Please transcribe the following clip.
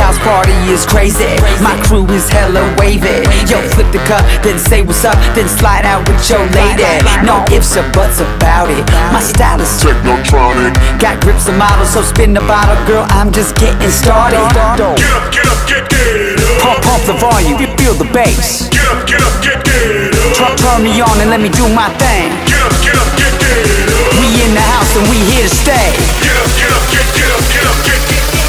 house party is crazy. My crew is hella wavy. Yo, flip the cup, then say what's up, then slide out with your lady. No ifs or buts about it. My style is technotronic. Got grips and models, so spin the bottle, girl. I'm just getting started. Get up, get up. Pump the volume, feel the bass. Get up, get up. Turn me on and let me do my thing. Get up, get up. We in the house and we here to stay. Get up, get up.